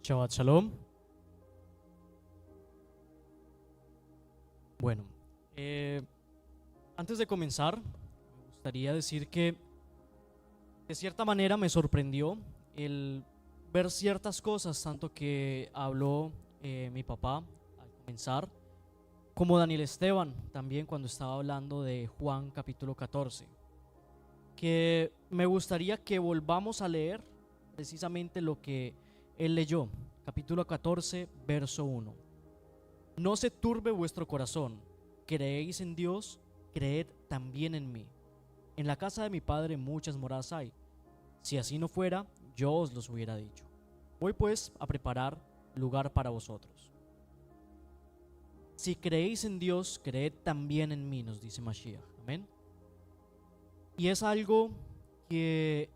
Shabbat Shalom. Bueno, antes de comenzar, me gustaría decir que de cierta manera me sorprendió el ver ciertas cosas, tanto que habló mi papá al comenzar, como Daniel Esteban también cuando estaba hablando de Juan capítulo 14, que me gustaría que volvamos a leer precisamente lo que él leyó, capítulo 14, verso 1. No se turbe vuestro corazón, creéis en Dios, creed también en mí. En la casa de mi padre muchas moradas hay. Si así no fuera, yo os los hubiera dicho. Voy pues a preparar lugar para vosotros. Si creéis en Dios, creed también en mí, nos dice Mashiach. Amén. Y es algo que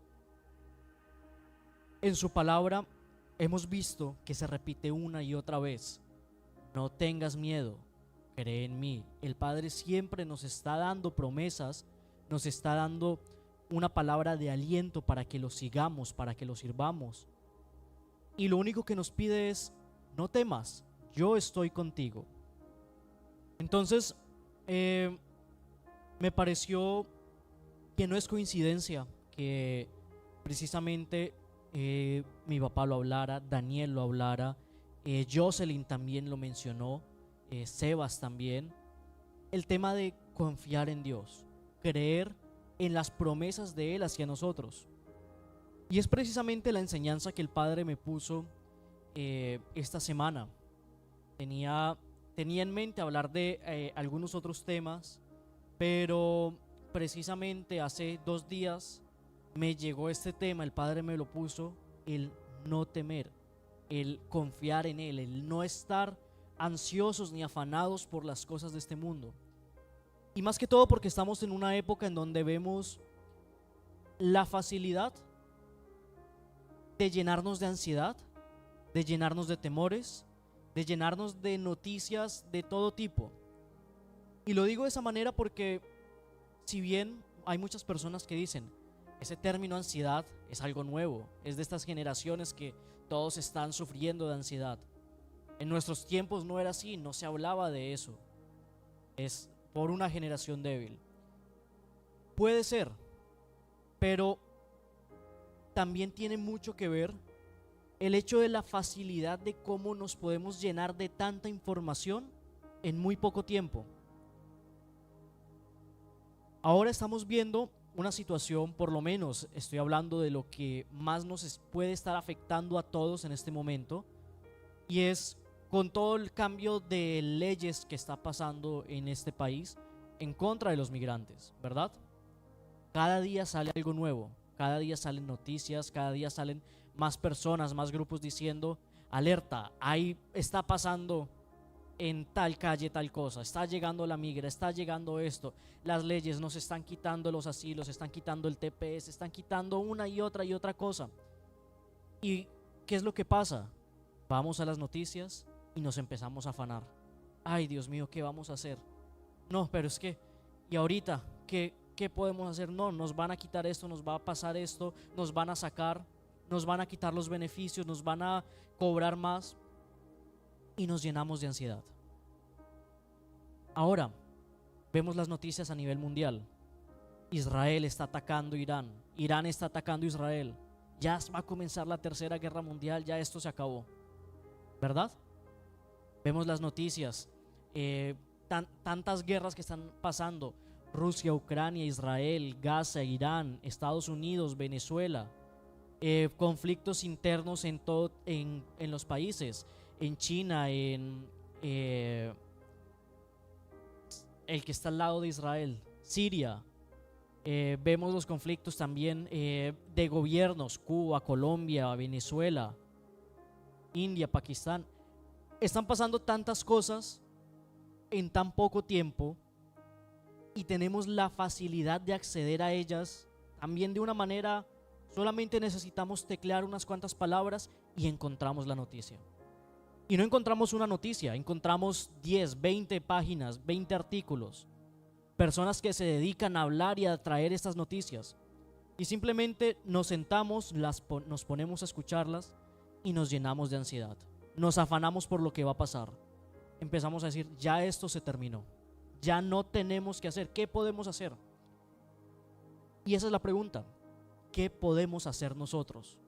en su palabra hemos visto que se repite una y otra vez. No tengas miedo, cree en mí. El Padre siempre nos está dando promesas, nos está dando una palabra de aliento para que lo sigamos, para que lo sirvamos. Y lo único que nos pide es, no temas, yo estoy contigo. Entonces, me pareció que no es coincidencia que precisamente mi papá lo hablara, Daniel lo hablara, Jocelyn también lo mencionó, Sebas también. El tema de confiar en Dios, creer en las promesas de Él hacia nosotros. Y es precisamente la enseñanza que el Padre me puso esta semana. Tenía en mente hablar de algunos otros temas, pero precisamente hace 2 días me llegó este tema, el Padre me lo puso, el no temer, el confiar en Él, el no estar ansiosos ni afanados por las cosas de este mundo. Y más que todo porque estamos en una época en donde vemos la facilidad de llenarnos de ansiedad, de llenarnos de temores, de llenarnos de noticias de todo tipo. Y lo digo de esa manera porque si bien hay muchas personas que dicen, ese término ansiedad es algo nuevo, es de estas generaciones que todos están sufriendo de ansiedad. En nuestros tiempos no era así, no se hablaba de eso. Es por una generación débil. Puede ser, pero también tiene mucho que ver el hecho de la facilidad de cómo nos podemos llenar de tanta información en muy poco tiempo. Ahora estamos viendo una situación, por lo menos estoy hablando de lo que más nos puede estar afectando a todos en este momento, y es con todo el cambio de leyes que está pasando en este país en contra de los migrantes, ¿verdad? Cada día sale algo nuevo, cada día salen noticias, cada día salen más personas, más grupos diciendo, alerta, ahí está pasando en tal calle tal cosa, está llegando la migra, está llegando esto, las leyes nos están quitando los asilos, están quitando el TPS, están quitando una y otra cosa. ¿Y qué es lo que pasa? Vamos a las noticias y nos empezamos a afanar. Ay, Dios mío, ¿qué vamos a hacer? No, pero es que, ¿y ahorita qué podemos hacer? No, nos van a quitar esto, nos va a pasar esto, nos van a sacar, nos van a quitar los beneficios, nos van a cobrar más, y nos llenamos de ansiedad. Ahora, vemos las noticias a nivel mundial. Israel está atacando Irán, Irán está atacando Israel. Ya va a comenzar la tercera guerra mundial, ya esto se acabó, ¿verdad? Vemos las noticias, tantas guerras que están pasando: Rusia, Ucrania, Israel, Gaza, Irán, Estados Unidos, Venezuela, conflictos internos en los países, en China, en el que está al lado de Israel, Siria. Vemos los conflictos también de gobiernos: Cuba, Colombia, Venezuela, India, Pakistán. Están pasando tantas cosas en tan poco tiempo y tenemos la facilidad de acceder a ellas también de una manera, solamente necesitamos teclear unas cuantas palabras y encontramos la noticia. Y no encontramos una noticia, encontramos 10, 20 páginas, 20 artículos, personas que se dedican a hablar y a traer estas noticias. Y simplemente nos sentamos, nos ponemos a escucharlas y nos llenamos de ansiedad. Nos afanamos por lo que va a pasar. Empezamos a decir, ya esto se terminó. Ya no tenemos que hacer. ¿Qué podemos hacer? Y esa es la pregunta. ¿Qué podemos hacer nosotros?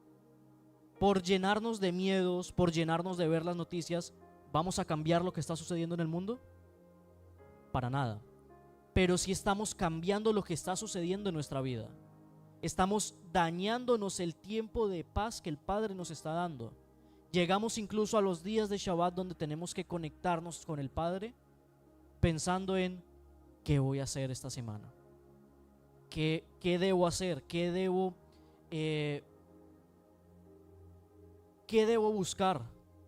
Por llenarnos de miedos, por llenarnos de ver las noticias, ¿vamos a cambiar lo que está sucediendo en el mundo? Para nada. Pero sí estamos cambiando lo que está sucediendo en nuestra vida. Estamos dañándonos el tiempo de paz que el Padre nos está dando. Llegamos incluso a los días de Shabbat donde tenemos que conectarnos con el Padre pensando en ¿qué voy a hacer esta semana? ¿Qué debo hacer? ¿Qué debo buscar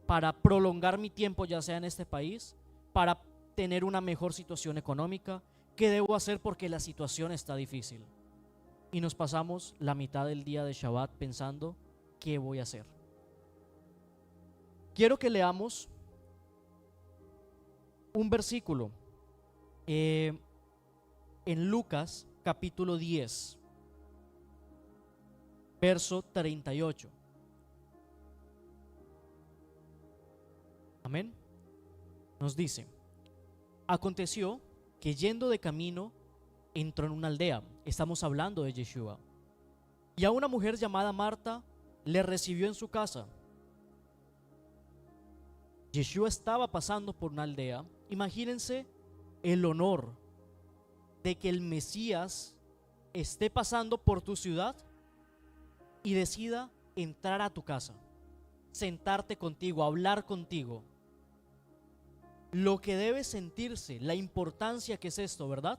para prolongar mi tiempo, ya sea en este país, para tener una mejor situación económica? ¿Qué debo hacer porque la situación está difícil? Y nos pasamos la mitad del día de Shabbat pensando ¿qué voy a hacer? Quiero que leamos un versículo en Lucas capítulo 10, verso 38. Amén. Nos dice: aconteció que yendo de camino entró en una aldea. Estamos hablando de Yeshua. Y a una mujer llamada Marta le recibió en su casa. Yeshua estaba pasando por una aldea. Imagínense el honor de que el Mesías esté pasando por tu ciudad y decida entrar a tu casa, sentarte contigo, hablar contigo. Lo que debe sentirse, la importancia que es esto, ¿verdad?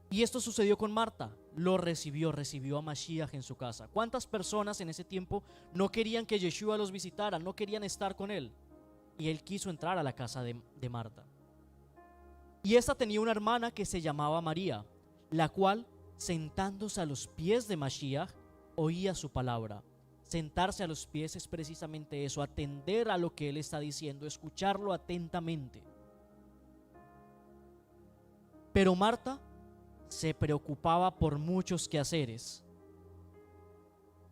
Y esto sucedió con Marta. Lo recibió a Mashiach en su casa. ¿Cuántas personas en ese tiempo no querían que Yeshua los visitara, no querían estar con él? Y él quiso entrar a la casa de Marta. Y esta tenía una hermana que se llamaba María, la cual, sentándose a los pies de Mashiach, oía su palabra. Sentarse a los pies es precisamente eso, atender a lo que él está diciendo, escucharlo atentamente. Pero Marta se preocupaba por muchos quehaceres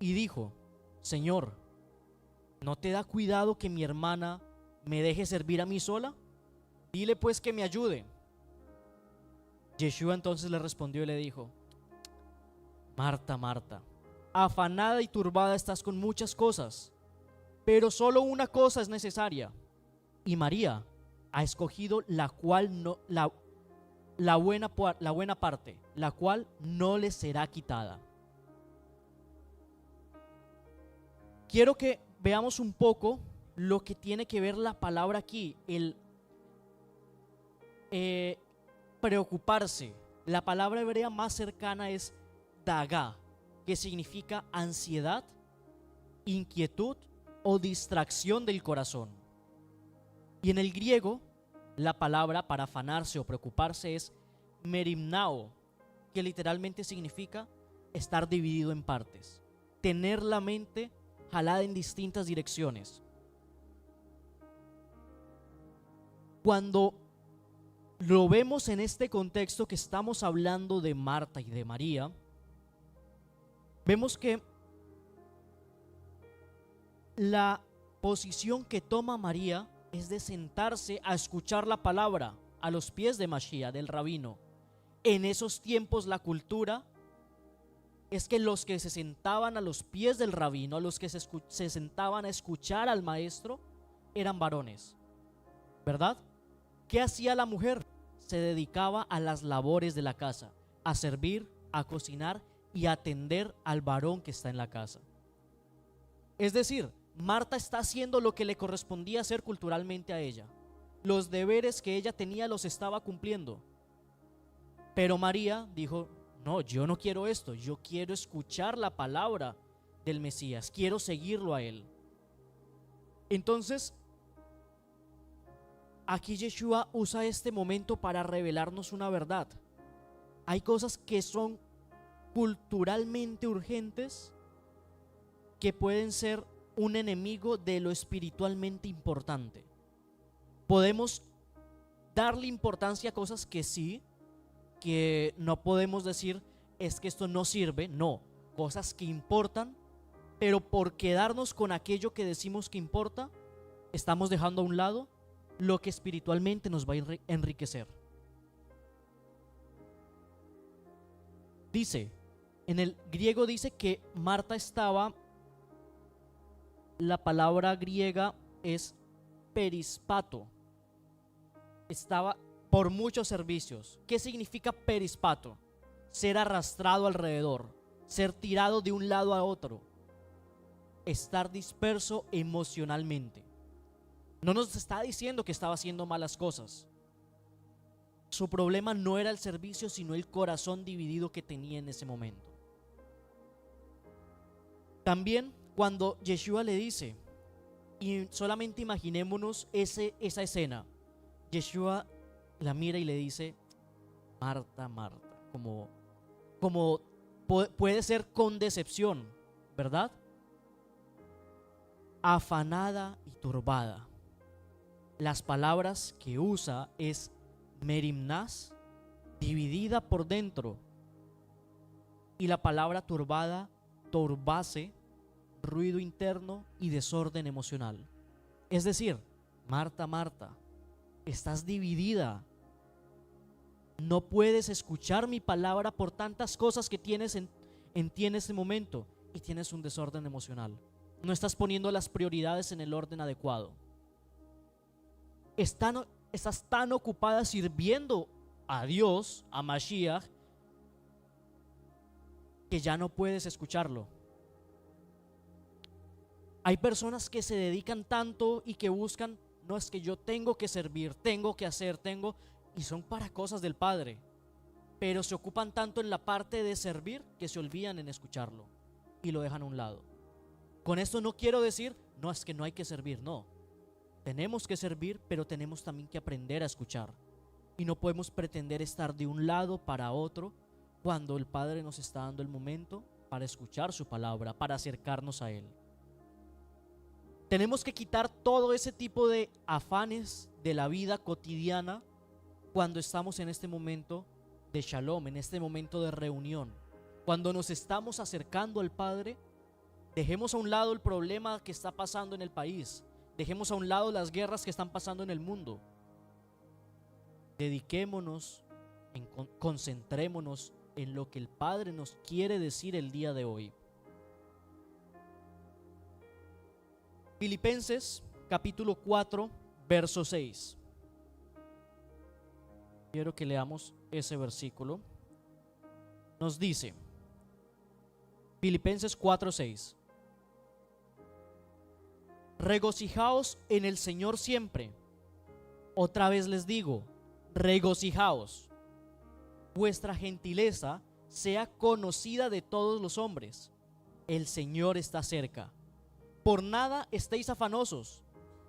y dijo: Señor, ¿no te da cuidado que mi hermana me deje servir a mí sola? Dile pues que me ayude. Yeshua entonces le respondió y le dijo: Marta, Marta, afanada y turbada estás con muchas cosas, pero solo una cosa es necesaria, y María ha escogido la buena parte, la cual no le será quitada. Quiero que veamos un poco lo que tiene que ver la palabra aquí, el preocuparse. La palabra hebrea más cercana es dagá, que significa ansiedad, inquietud o distracción del corazón. Y en el griego, la palabra para afanarse o preocuparse es merimnao, que literalmente significa estar dividido en partes, tener la mente jalada en distintas direcciones. Cuando lo vemos en este contexto que estamos hablando de Marta y de María, vemos que la posición que toma María es de sentarse a escuchar la palabra a los pies de Mashiach, del rabino. En esos tiempos la cultura es que los que se sentaban a los pies del rabino, los que se sentaban a escuchar al maestro, eran varones, ¿verdad? ¿Qué hacía la mujer? Se dedicaba a las labores de la casa, a servir, a cocinar y a atender al varón que está en la casa. Es decir, Marta está haciendo lo que le correspondía hacer culturalmente a ella. Los deberes que ella tenía los estaba cumpliendo. Pero María dijo: no, yo no quiero esto, yo quiero escuchar la palabra del Mesías, quiero seguirlo a él. Entonces, aquí Yeshua usa este momento para revelarnos una verdad. Hay cosas que son culturalmente urgentes que pueden ser un enemigo de lo espiritualmente importante. Podemos darle importancia a cosas que sí, que no podemos decir es que esto no sirve, no, cosas que importan, pero por quedarnos con aquello que decimos que importa, estamos dejando a un lado lo que espiritualmente nos va a enriquecer. Dice, en el griego dice que Marta estaba, la palabra griega es perispato, estaba por muchos servicios. ¿Qué significa perispato? Ser arrastrado alrededor, ser tirado de un lado a otro, estar disperso emocionalmente. No nos está diciendo que estaba haciendo malas cosas. Su problema no era el servicio, sino el corazón dividido que tenía en ese momento. También cuando Yeshua le dice, y solamente imaginémonos esa escena, Yeshua la mira y le dice, Marta, Marta, como puede ser con decepción, ¿verdad? Afanada y turbada. Las palabras que usa es merimnas, dividida por dentro, y la palabra turbada, torbase, ruido interno y desorden emocional. Es decir, Marta, Marta, estás dividida. No puedes escuchar mi palabra por tantas cosas que tienes en ti en este momento, y tienes un desorden emocional. No estás poniendo las prioridades en el orden adecuado. Estás tan ocupada sirviendo a Dios, a Mashiach, que ya no puedes escucharlo. Hay personas que se dedican tanto y que buscan, no, es que yo tengo que servir, tengo que hacer, y son para cosas del Padre, pero se ocupan tanto en la parte de servir que se olvidan en escucharlo y lo dejan a un lado. Con esto no quiero decir, no, es que no hay que servir, no. Tenemos que servir, pero tenemos también que aprender a escuchar. Y no podemos pretender estar de un lado para otro cuando el Padre nos está dando el momento para escuchar su palabra, para acercarnos a Él. Tenemos que quitar todo ese tipo de afanes de la vida cotidiana cuando estamos en este momento de shalom, en este momento de reunión. Cuando nos estamos acercando al Padre, dejemos a un lado el problema que está pasando en el país. Dejemos a un lado las guerras que están pasando en el mundo. Dediquémonos, concentrémonos en lo que el Padre nos quiere decir el día de hoy. Filipenses capítulo 4, verso 6. Quiero que leamos ese versículo. Nos dice, Filipenses 4, 6. Regocijaos en el Señor siempre. Otra vez les digo, regocijaos. Vuestra gentileza sea conocida de todos los hombres. El Señor está cerca. Por nada estéis afanosos,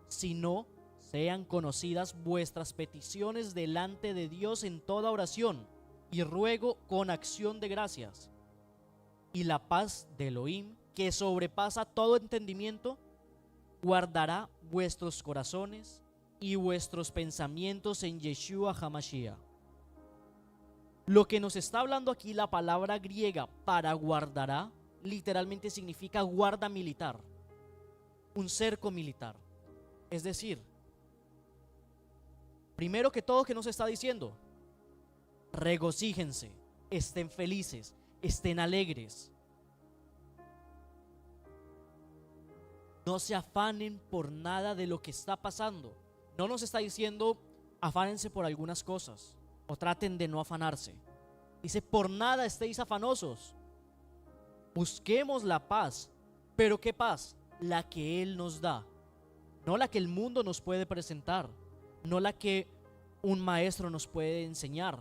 sino sean conocidas vuestras peticiones delante de Dios en toda oración y ruego con acción de gracias. Y la paz de Elohim, que sobrepasa todo entendimiento, guardará vuestros corazones y vuestros pensamientos en Yeshua HaMashiach. Lo que nos está hablando aquí la palabra griega para guardará literalmente significa guarda militar, un cerco militar. Es decir, primero que todo, ¿qué nos está diciendo? Regocíjense, estén felices, estén alegres. No se afanen por nada de lo que está pasando. No nos está diciendo afánense por algunas cosas o traten de no afanarse. Dice, por nada estéis afanosos. Busquemos la paz. ¿Pero qué paz? La que Él nos da. No la que el mundo nos puede presentar. No la que un maestro nos puede enseñar.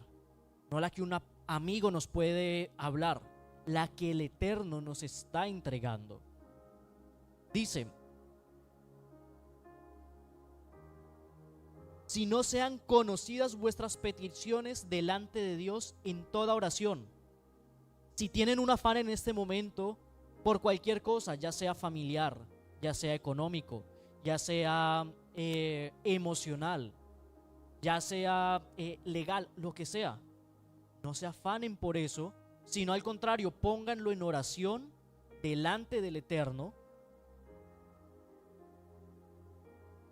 No la que un amigo nos puede hablar. La que el Eterno nos está entregando. Dice, si no sean conocidas vuestras peticiones delante de Dios en toda oración. Si tienen un afán en este momento por cualquier cosa, ya sea familiar, ya sea económico, ya sea emocional, ya sea legal, lo que sea, no se afanen por eso, sino al contrario, pónganlo en oración, delante del Eterno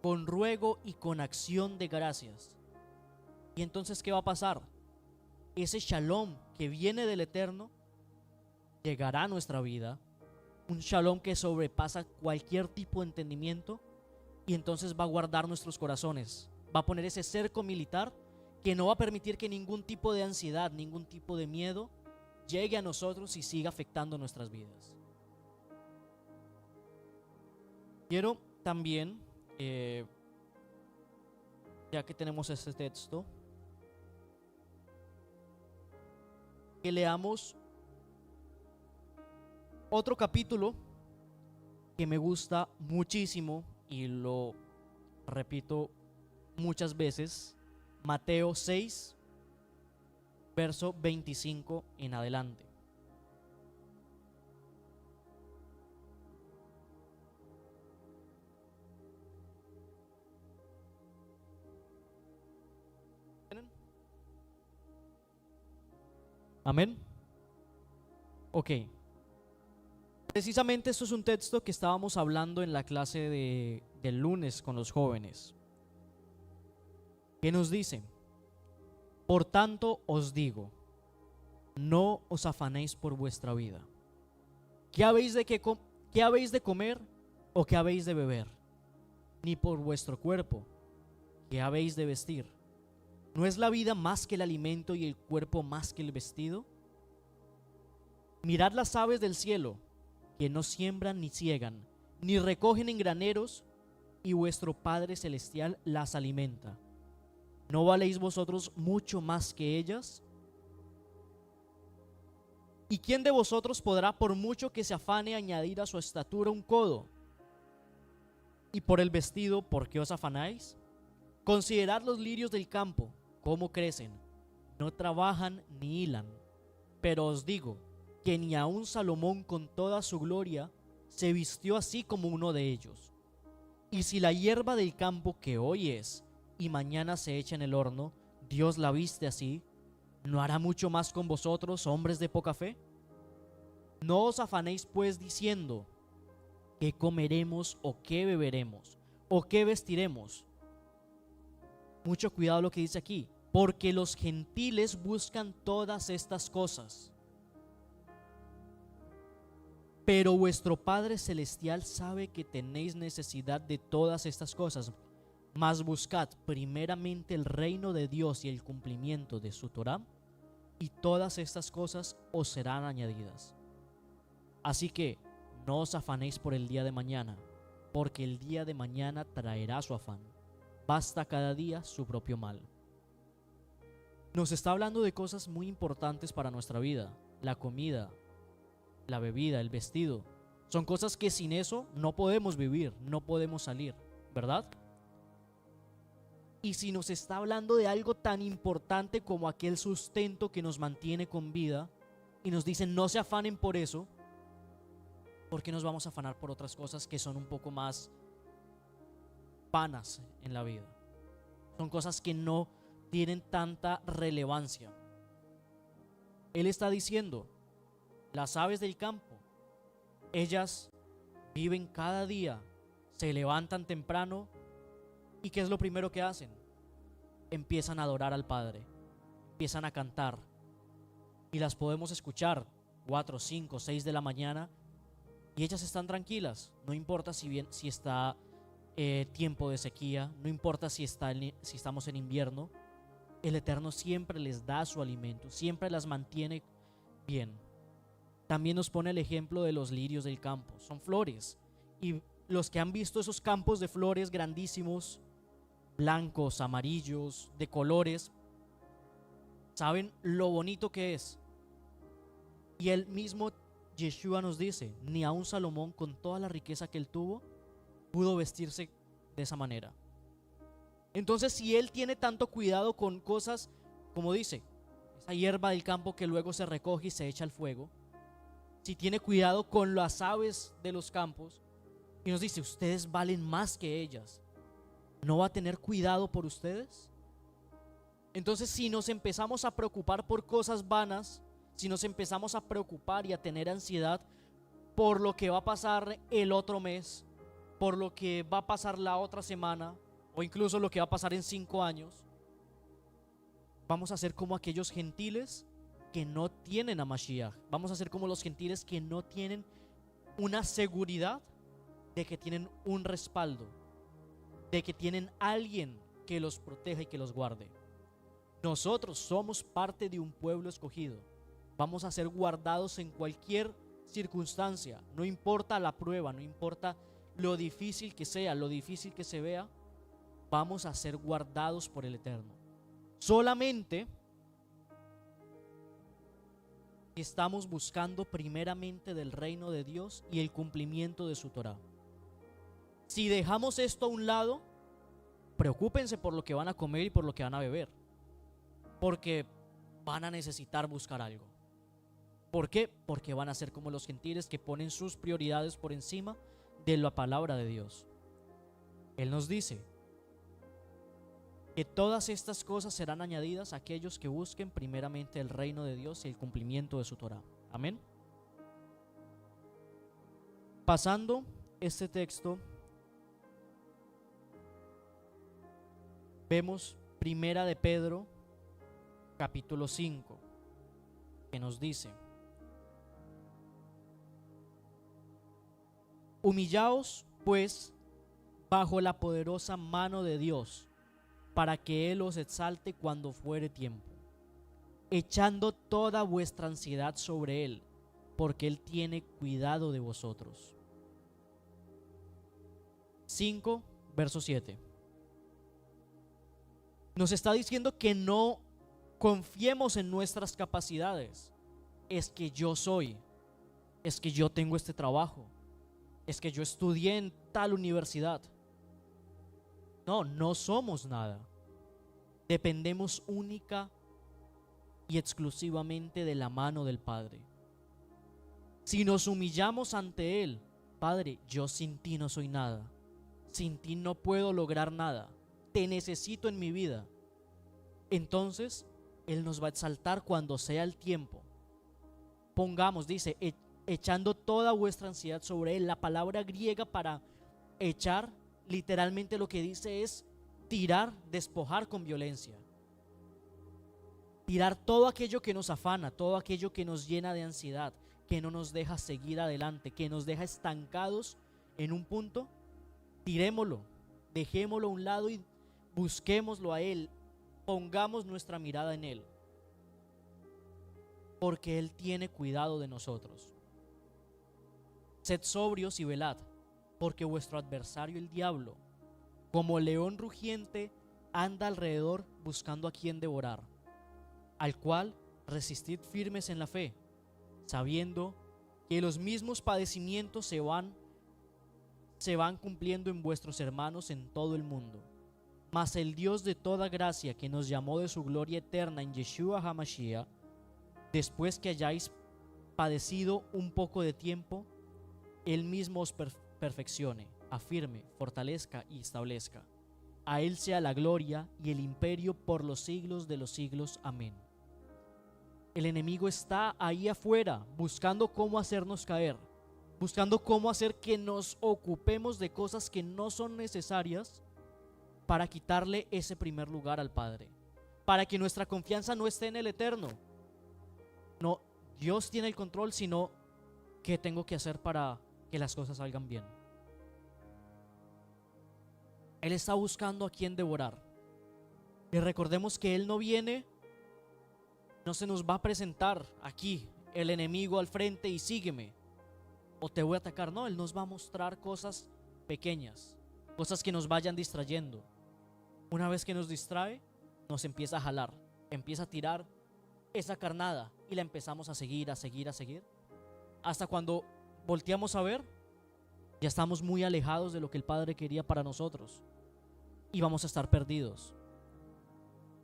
con ruego y con acción de gracias. Y entonces, ¿qué va a pasar? Ese shalom que viene del Eterno llegará a nuestra vida, un shalom que sobrepasa cualquier tipo de entendimiento, y entonces va a guardar nuestros corazones, va a poner ese cerco militar que no va a permitir que ningún tipo de ansiedad, ningún tipo de miedo llegue a nosotros y siga afectando nuestras vidas. Quiero también, ya que tenemos este texto, que leamos otro capítulo que me gusta muchísimo y lo repito muchas veces, Mateo 6, verso 25 en adelante. Amén. Ok. Precisamente esto es un texto que estábamos hablando en la clase del lunes con los jóvenes, que nos dice: por tanto os digo, no os afanéis por vuestra vida. ¿Qué habéis de comer o qué habéis de beber? Ni por vuestro cuerpo, ¿qué habéis de vestir? ¿No es la vida más que el alimento y el cuerpo más que el vestido? Mirad las aves del cielo, que no siembran ni ciegan, ni recogen en graneros, y vuestro Padre Celestial las alimenta. ¿No valéis vosotros mucho más que ellas? ¿Y quién de vosotros podrá, por mucho que se afane, añadir a su estatura un codo? Y por el vestido, ¿por qué os afanáis? Considerad los lirios del campo, cómo crecen, no trabajan ni hilan. Pero os digo que ni aun Salomón con toda su gloria se vistió así como uno de ellos. Y si la hierba del campo, que hoy es y mañana se echa en el horno, Dios la viste así, ¿no hará mucho más con vosotros, hombres de poca fe? No os afanéis pues diciendo: ¿qué comeremos o qué beberemos o qué vestiremos? Mucho cuidado lo que dice aquí, porque los gentiles buscan todas estas cosas. Pero vuestro Padre Celestial sabe que tenéis necesidad de todas estas cosas. Mas buscad primeramente el reino de Dios y el cumplimiento de su Torá, y todas estas cosas os serán añadidas. Así que no os afanéis por el día de mañana, porque el día de mañana traerá su afán. Basta cada día su propio mal. Nos está hablando de cosas muy importantes para nuestra vida: la comida, la bebida, el vestido. Son cosas que sin eso no podemos vivir, no podemos salir, ¿verdad? Y si nos está hablando de algo tan importante como aquel sustento que nos mantiene con vida, y nos dicen no se afanen por eso, ¿por qué nos vamos a afanar por otras cosas que son un poco más vanas en la vida? Son cosas que no tienen tanta relevancia. Él está diciendo: las aves del campo, ellas viven cada día, se levantan temprano, ¿y qué es lo primero que hacen? Empiezan a adorar al Padre, empiezan a cantar, y las podemos escuchar 4, 5, 6 de la mañana, y ellas están tranquilas. No importa si está tiempo de sequía, no importa si estamos en invierno, el Eterno siempre les da su alimento, siempre las mantiene bien. También nos pone el ejemplo de los lirios del campo. Son flores, y los que han visto esos campos de flores grandísimos, blancos, amarillos, de colores, saben lo bonito que es. Y el mismo Yeshua nos dice: ni aun Salomón, con toda la riqueza que él tuvo, pudo vestirse de esa manera. Entonces, si él tiene tanto cuidado con cosas, como dice, esa hierba del campo que luego se recoge y se echa al fuego, si tiene cuidado con las aves de los campos, y nos dice: ustedes valen más que ellas, ¿no va a tener cuidado por ustedes? Entonces, si nos empezamos a preocupar por cosas vanas, si nos empezamos a preocupar y a tener ansiedad por lo que va a pasar el otro mes, por lo que va a pasar la otra semana, o incluso lo que va a pasar en 5 años. Vamos a ser como aquellos gentiles que no tienen a Mashiach. Vamos a ser como los gentiles que no tienen una seguridad de que tienen un respaldo, de que tienen alguien que los proteja y que los guarde. Nosotros somos parte de un pueblo escogido. Vamos a ser guardados en cualquier circunstancia, no importa la prueba, no importa lo difícil que sea, lo difícil que se vea, vamos a ser guardados por el Eterno. Solamente estamos buscando primeramente del reino de Dios y el cumplimiento de su Torá. Si dejamos esto a un lado, preocúpense por lo que van a comer y por lo que van a beber, porque van a necesitar buscar algo. ¿Por qué? Porque van a ser como los gentiles que ponen sus prioridades por encima de la palabra de Dios. Él nos dice que todas estas cosas serán añadidas a aquellos que busquen primeramente el reino de Dios y el cumplimiento de su Torá. Amén. Pasando este texto, vemos Primera de Pedro, capítulo 5, que nos dice: humillaos, pues, bajo la poderosa mano de Dios, para que Él os exalte cuando fuere tiempo, echando toda vuestra ansiedad sobre Él, porque Él tiene cuidado de vosotros. 5, verso 7. Nos está diciendo que no confiemos en nuestras capacidades. Es que yo soy, es que yo tengo este trabajo, es que yo estudié en tal universidad. No, no somos nada. Dependemos única y exclusivamente de la mano del Padre. Si nos humillamos ante Él: Padre, yo sin ti no soy nada, sin ti no puedo lograr nada, te necesito en mi vida, entonces Él nos va a exaltar cuando sea el tiempo. Pongamos, dice, echando toda vuestra ansiedad sobre Él. La palabra griega para echar, literalmente lo que dice es tirar, despojar con violencia. Tirar todo aquello que nos afana, todo aquello que nos llena de ansiedad, que no nos deja seguir adelante, que nos deja estancados en un punto. Tirémoslo, dejémoslo a un lado y busquémoslo a Él. Pongamos nuestra mirada en Él, porque Él tiene cuidado de nosotros. Sed sobrios y velad, porque vuestro adversario el diablo, como león rugiente, anda alrededor buscando a quien devorar, al cual resistid firmes en la fe, sabiendo que los mismos padecimientos se van cumpliendo en vuestros hermanos en todo el mundo. Mas el Dios de toda gracia, que nos llamó de su gloria eterna en Yeshua HaMashiach, después que hayáis padecido un poco de tiempo, Él mismo os perfeccione, afirme, fortalezca y establezca. A Él sea la gloria y el imperio por los siglos de los siglos. Amén. El enemigo está ahí afuera buscando cómo hacernos caer, buscando cómo hacer que nos ocupemos de cosas que no son necesarias, para quitarle ese primer lugar al Padre, para que nuestra confianza no esté en el Eterno. No, Dios tiene el control, sino qué tengo que hacer para que las cosas salgan bien. Él está buscando a quien devorar. Y recordemos que Él no viene, no se nos va a presentar aquí el enemigo al frente y sígueme, o te voy a atacar. No, Él nos va a mostrar cosas pequeñas, cosas que nos vayan distrayendo. Una vez que nos distrae, nos empieza a jalar, empieza a tirar esa carnada y la empezamos a seguir, hasta cuando volteamos a ver, ya estamos muy alejados de lo que el Padre quería para nosotros y vamos a estar perdidos.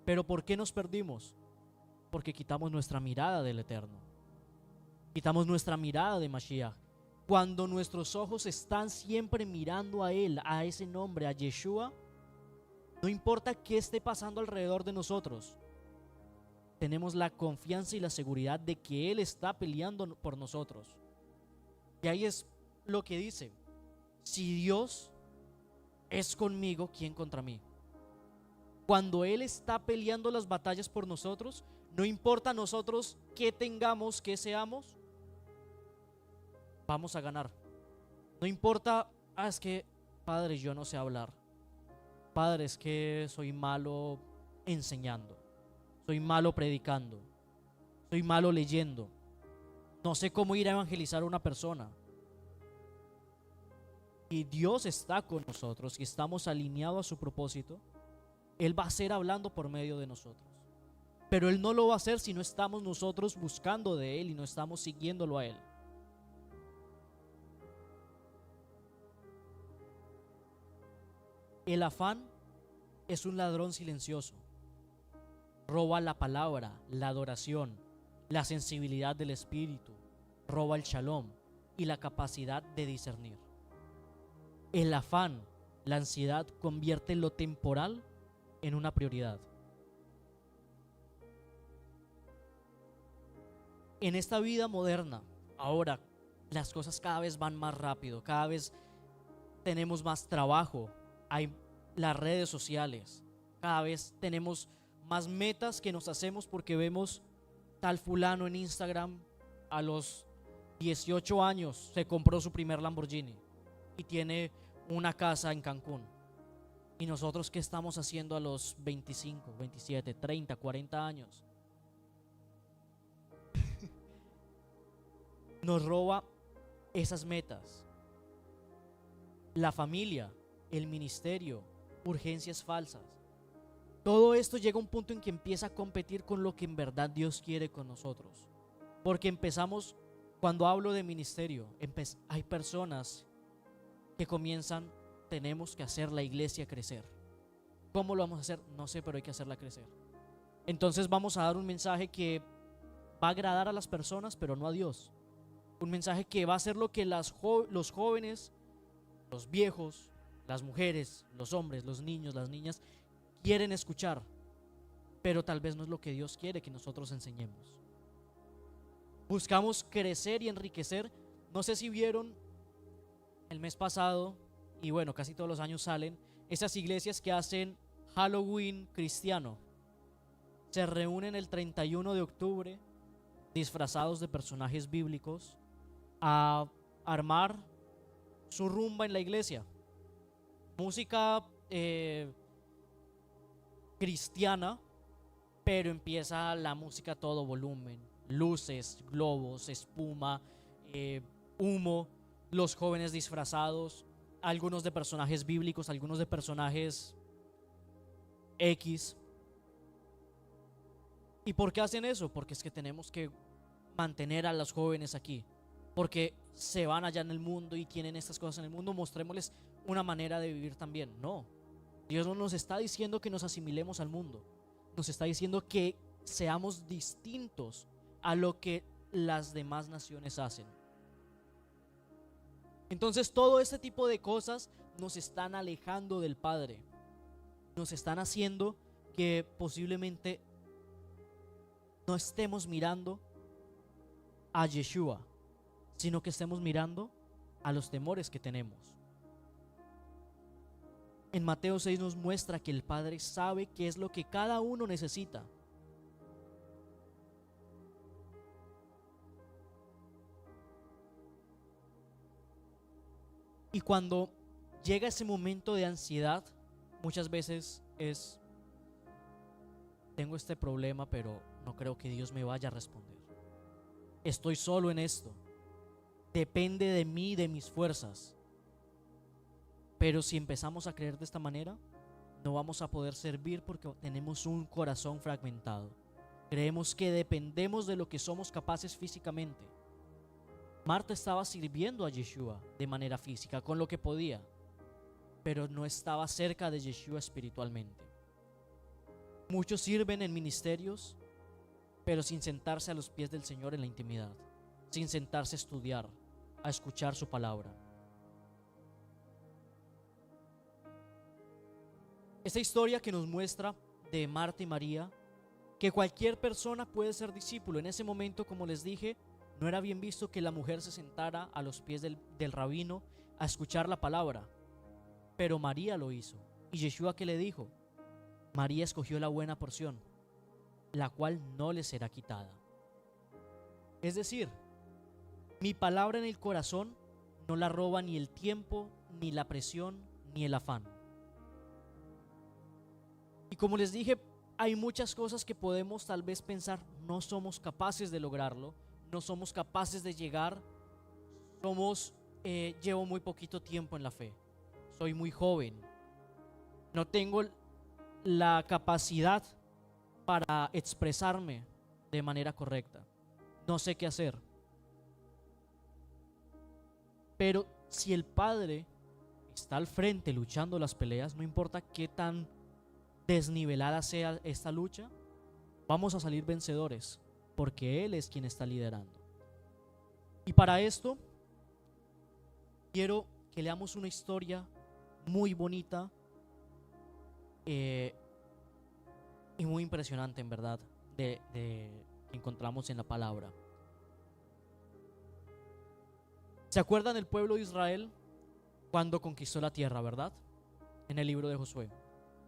¿Pero por qué nos perdimos? Porque quitamos nuestra mirada del Eterno, quitamos nuestra mirada de Mashiach. Cuando nuestros ojos están siempre mirando a Él, a ese nombre, a Yeshua, no importa qué esté pasando alrededor de nosotros, tenemos la confianza y la seguridad de que Él está peleando por nosotros. Y ahí es lo que dice: si Dios es conmigo, ¿quién contra mí? Cuando Él está peleando las batallas por nosotros, no importa nosotros qué tengamos, qué seamos, vamos a ganar. No importa, es que, Padre, yo no sé hablar. Padre, es que soy malo enseñando. Soy malo predicando. Soy malo leyendo. No sé cómo ir a evangelizar a una persona. Y Dios está con nosotros y estamos alineados a su propósito. Él va a ser hablando por medio de nosotros. Pero Él no lo va a hacer si no estamos nosotros buscando de Él y no estamos siguiéndolo a Él. El afán es un ladrón silencioso. Roba la palabra, la adoración, la sensibilidad del espíritu. Roba el shalom y la capacidad de discernir. El afán, la ansiedad, convierte lo temporal en una prioridad. En esta vida moderna, ahora las cosas cada vez van más rápido, cada vez tenemos más trabajo, hay las redes sociales, cada vez tenemos más metas que nos hacemos porque vemos tal fulano en Instagram a los 18 años se compró su primer Lamborghini y tiene una casa en Cancún. ¿Y nosotros qué estamos haciendo a los 25, 27, 30, 40 años? Nos roba esas metas. La familia, el ministerio, urgencias falsas. Todo esto llega a un punto en que empieza a competir con lo que en verdad Dios quiere con nosotros. Porque empezamos, cuando hablo de ministerio, hay personas que comienzan: tenemos que hacer la iglesia crecer. ¿Cómo lo vamos a hacer? No sé, pero hay que hacerla crecer. Entonces vamos a dar un mensaje que va a agradar a las personas, pero no a Dios. Un mensaje que va a hacer lo que los jóvenes, los viejos, las mujeres, los hombres, los niños, las niñas quieren escuchar, pero tal vez no es lo que Dios quiere que nosotros enseñemos. Buscamos crecer y enriquecer. No sé si vieron el mes pasado, y bueno, casi todos los años salen esas iglesias que hacen Halloween cristiano. Se reúnen el 31 de octubre disfrazados de personajes bíblicos a armar su rumba en la iglesia. Música cristiana, pero empieza la música a todo volumen, luces, globos, espuma, humo, los jóvenes disfrazados, algunos de personajes bíblicos, algunos de personajes X. ¿Y por qué hacen eso? Porque es que tenemos que mantener a los jóvenes aquí, porque se van allá en el mundo y tienen estas cosas en el mundo. Mostrémosles una manera de vivir también. No, Dios no nos está diciendo que nos asimilemos al mundo, nos está diciendo que seamos distintos a lo que las demás naciones hacen. Entonces todo este tipo de cosas nos están alejando del Padre, nos están haciendo que posiblemente no estemos mirando a Yeshua, sino que estemos mirando a los temores que tenemos. En Mateo 6 nos muestra que el Padre sabe qué es lo que cada uno necesita. Y cuando llega ese momento de ansiedad, muchas veces es: tengo este problema, pero no creo que Dios me vaya a responder. Estoy solo en esto. Depende de mí, de mis fuerzas. Pero si empezamos a creer de esta manera, no vamos a poder servir porque tenemos un corazón fragmentado. Creemos que dependemos de lo que somos capaces físicamente. Marta estaba sirviendo a Yeshua de manera física, con lo que podía, pero no estaba cerca de Yeshua espiritualmente. Muchos sirven en ministerios, pero sin sentarse a los pies del Señor en la intimidad, sin sentarse a estudiar, a escuchar su palabra. Esta historia que nos muestra de Marta y María, que cualquier persona puede ser discípulo. En ese momento, como les dije, no era bien visto que la mujer se sentara a los pies del rabino a escuchar la palabra, pero María lo hizo. Y Yeshua, ¿qué le dijo? María escogió la buena porción, la cual no le será quitada. Es decir, mi palabra en el corazón no la roba ni el tiempo, ni la presión, ni el afán. Y como les dije, hay muchas cosas que podemos tal vez pensar, no somos capaces de lograrlo, no somos capaces de llegar, llevo muy poquito tiempo en la fe, soy muy joven, no tengo la capacidad para expresarme de manera correcta, no sé qué hacer. Pero si el Padre está al frente luchando las peleas, no importa qué tan desnivelada sea esta lucha, vamos a salir vencedores, porque Él es quien está liderando. Y para esto quiero que leamos una historia muy bonita y muy impresionante, en verdad, que encontramos en la palabra. ¿Se acuerdan del pueblo de Israel cuando conquistó la tierra, verdad? En el libro de Josué.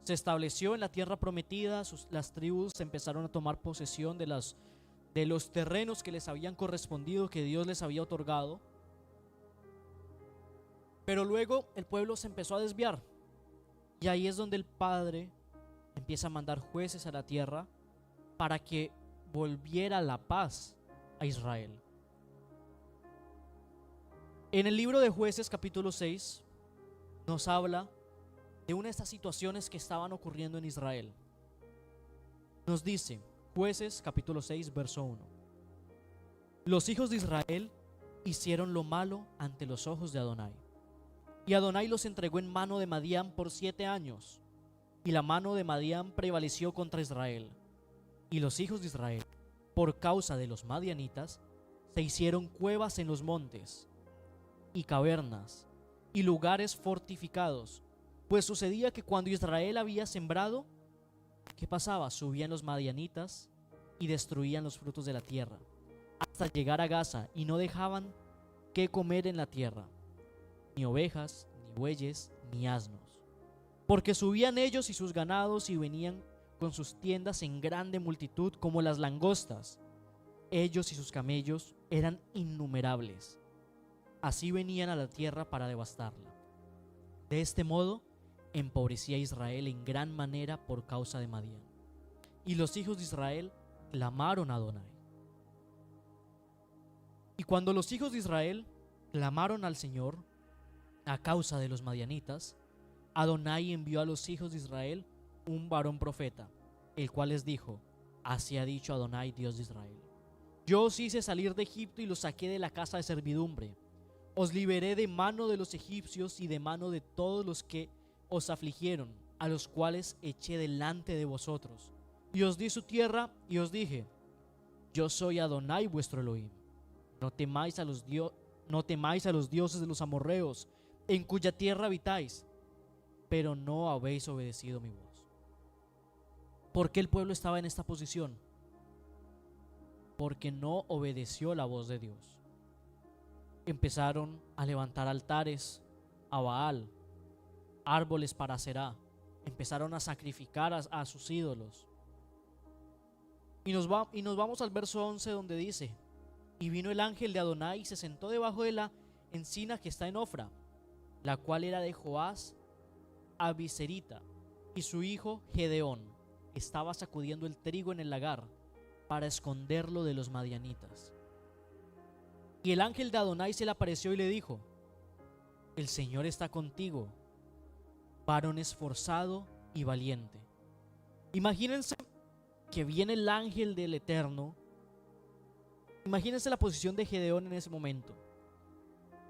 Se estableció en la tierra prometida, las tribus empezaron a tomar posesión de los terrenos que les habían correspondido, que Dios les había otorgado. Pero luego el pueblo se empezó a desviar. Y ahí es donde el Padre empieza a mandar jueces a la tierra para que volviera la paz a Israel. En el libro de Jueces capítulo 6 nos habla de una de estas situaciones que estaban ocurriendo en Israel. Nos dice, Jueces capítulo 6 verso 1: los hijos de Israel hicieron lo malo ante los ojos de Adonai, y Adonai los entregó en mano de Madián por 7 años, y la mano de Madián prevaleció contra Israel. Y los hijos de Israel, por causa de los madianitas, se hicieron cuevas en los montes y cavernas y lugares fortificados, pues sucedía que cuando Israel había sembrado, ¿qué pasaba? Subían los madianitas y destruían los frutos de la tierra hasta llegar a Gaza, y no dejaban qué comer en la tierra, ni ovejas, ni bueyes, ni asnos, porque subían ellos y sus ganados y venían con sus tiendas en grande multitud como las langostas. Ellos y sus camellos eran innumerables. Así venían a la tierra para devastarla. De este modo empobrecía a Israel en gran manera por causa de Madián. Y los hijos de Israel clamaron a Adonai. Y cuando los hijos de Israel clamaron al Señor a causa de los madianitas, Adonai envió a los hijos de Israel un varón profeta, el cual les dijo: así ha dicho Adonai, Dios de Israel: yo os hice salir de Egipto y los saqué de la casa de servidumbre. Os liberé de mano de los egipcios y de mano de todos los que os afligieron, a los cuales eché delante de vosotros. Y os di su tierra y os dije: yo soy Adonai vuestro Elohim. No temáis a los dioses de los amorreos, en cuya tierra habitáis, pero no habéis obedecido mi voz. ¿Por qué el pueblo estaba en esta posición? Porque no obedeció la voz de Dios. Empezaron a levantar altares a Baal, árboles para Aserá, empezaron a sacrificar a sus ídolos. Y nos vamos al verso 11, donde dice: y vino el ángel de Adonai y se sentó debajo de la encina que está en Ofra, la cual era de Joás Abiserita, y su hijo Gedeón estaba sacudiendo el trigo en el lagar para esconderlo de los madianitas. Y el ángel de Adonai se le apareció y le dijo: el Señor está contigo, varón esforzado y valiente. Imagínense que viene el ángel del Eterno. Imagínense la posición de Gedeón en ese momento.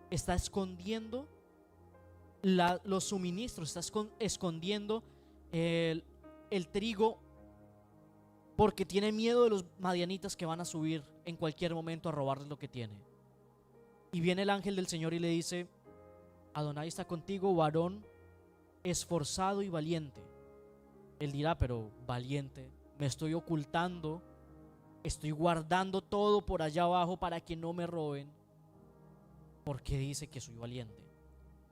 Está escondiendo los suministros, está escondiendo el trigo, porque tiene miedo de los madianitas que van a subir en cualquier momento a robarles lo que tiene. Y viene el ángel del Señor y le dice: Adonai está contigo, varón esforzado y valiente. Él dirá: pero valiente, me estoy ocultando estoy guardando todo por allá abajo para que no me roben, porque dice que soy valiente.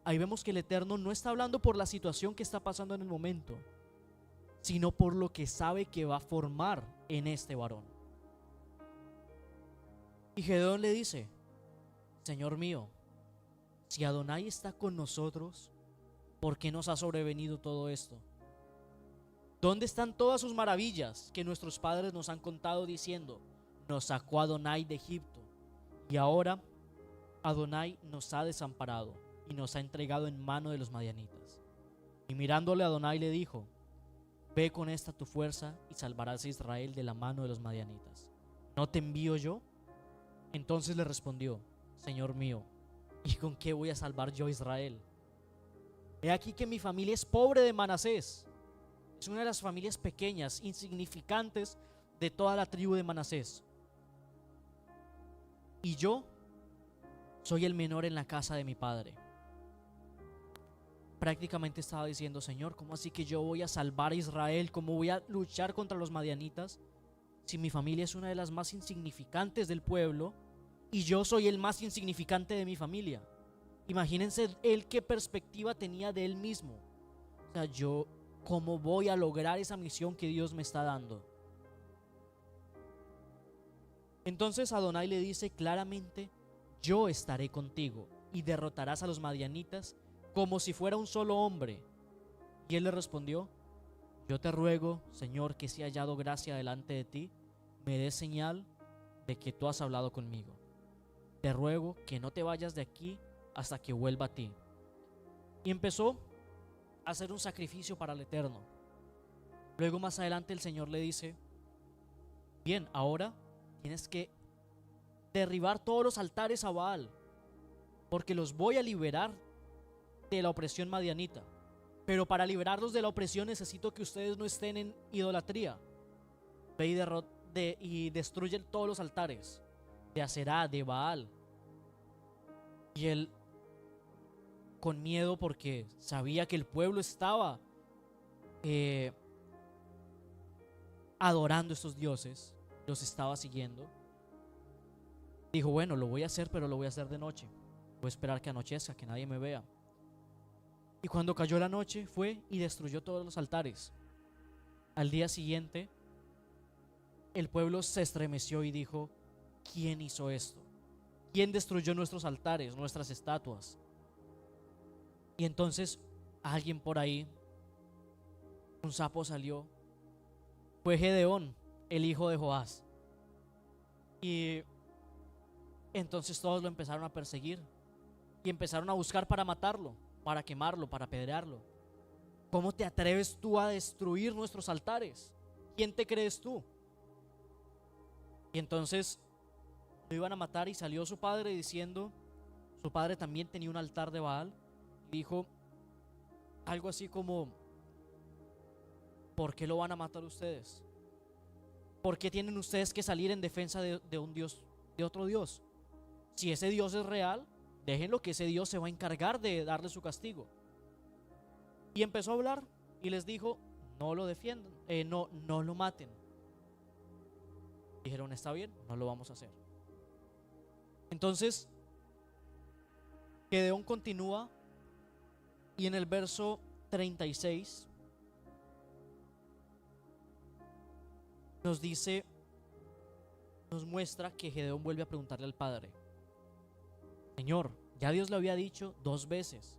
Ahí vemos que el Eterno no está hablando por la situación que está pasando en el momento, sino por lo que sabe que va a formar en este varón. Y Gedeón le dice: Señor mío, si Adonai está con nosotros, ¿por qué nos ha sobrevenido todo esto? ¿Dónde están todas sus maravillas que nuestros padres nos han contado diciendo: nos sacó Adonai de Egipto, y ahora Adonai nos ha desamparado y nos ha entregado en mano de los madianitas? Y mirándole Adonai le dijo: ve con esta tu fuerza y salvarás a Israel de la mano de los madianitas. ¿No te envío yo? Entonces le respondió: Señor mío, ¿y con qué voy a salvar yo a Israel? He aquí que mi familia es pobre de Manasés. Es una de las familias pequeñas, insignificantes de toda la tribu de Manasés. Y yo soy el menor en la casa de mi padre. Prácticamente estaba diciendo: Señor, ¿cómo así que yo voy a salvar a Israel? ¿Cómo voy a luchar contra los madianitas si mi familia es una de las más insignificantes del pueblo y yo soy el más insignificante de mi familia? Imagínense él qué perspectiva tenía de él mismo. O sea, yo, ¿cómo voy a lograr esa misión que Dios me está dando? Entonces Adonai le dice claramente: yo estaré contigo y derrotarás a los madianitas como si fuera un solo hombre. Y él le respondió: yo te ruego, Señor, que si he hallado gracia delante de ti, me des señal de que tú has hablado conmigo. Te ruego que no te vayas de aquí hasta que vuelva a ti. Y empezó a hacer un sacrificio para el Eterno. Luego más adelante el Señor le dice: bien, ahora tienes que derribar todos los altares a Baal, porque los voy a liberar de la opresión madianita. Pero para liberarlos de la opresión necesito que ustedes no estén en idolatría. Ve y destruye todos los altares de Aserá, de Baal. Y él, con miedo, porque sabía que el pueblo estaba adorando a estos dioses, los estaba siguiendo, dijo: bueno, lo voy a hacer, pero lo voy a hacer de noche. Voy a esperar que anochezca, que nadie me vea. Y cuando cayó la noche, fue y destruyó todos los altares. Al día siguiente, el pueblo se estremeció y dijo: ¿quién hizo esto? ¿Quién destruyó nuestros altares, nuestras estatuas? Y entonces alguien por ahí, un sapo salió. Fue Gedeón, el hijo de Joás. Y entonces todos lo empezaron a perseguir y empezaron a buscar para matarlo, para quemarlo, para apedrearlo. ¿Cómo te atreves tú a destruir nuestros altares? ¿Quién te crees tú? Y entonces lo iban a matar y salió su padre diciendo, su padre también tenía un altar de Baal, y dijo algo así como: ¿por qué lo van a matar ustedes? ¿Por qué tienen ustedes que salir en defensa de un Dios, de otro Dios? Si ese Dios es real, déjenlo, que ese Dios se va a encargar de darle su castigo. Y empezó a hablar y les dijo: no lo defiendan, no lo maten. Dijeron: está bien, no lo vamos a hacer. Entonces Gedeón continúa y en el verso 36 nos dice, nos muestra que Gedeón vuelve a preguntarle al padre: Señor, ya Dios le había dicho 2 veces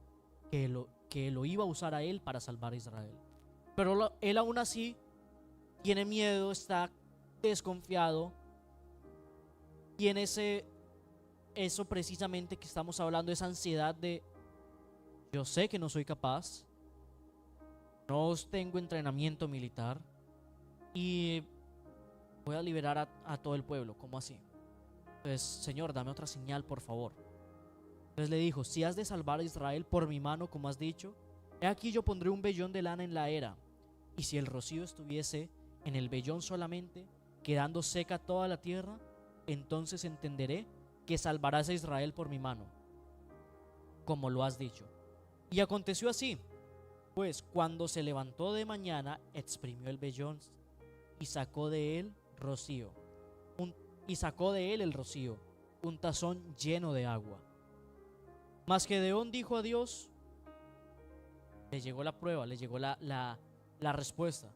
que lo iba a usar a él para salvar a Israel, pero él aún así tiene miedo, está desconfiado, tiene eso precisamente que estamos hablando, esa ansiedad de: yo sé que no soy capaz, no tengo entrenamiento militar y voy a liberar a todo el pueblo. ¿Cómo así? Entonces: Señor, dame otra señal, por favor. Entonces le dijo: si has de salvar a Israel por mi mano, como has dicho, he aquí yo pondré un vellón de lana en la era, y si el rocío estuviese en el vellón solamente, quedando seca toda la tierra, entonces entenderé que salvarás a Israel por mi mano, como lo has dicho. Y aconteció así, pues cuando se levantó de mañana, exprimió el vellón y sacó de él rocío, y sacó de él el rocío, un tazón lleno de agua. Mas Gedeón dijo a Dios, le llegó la prueba, le llegó la respuesta,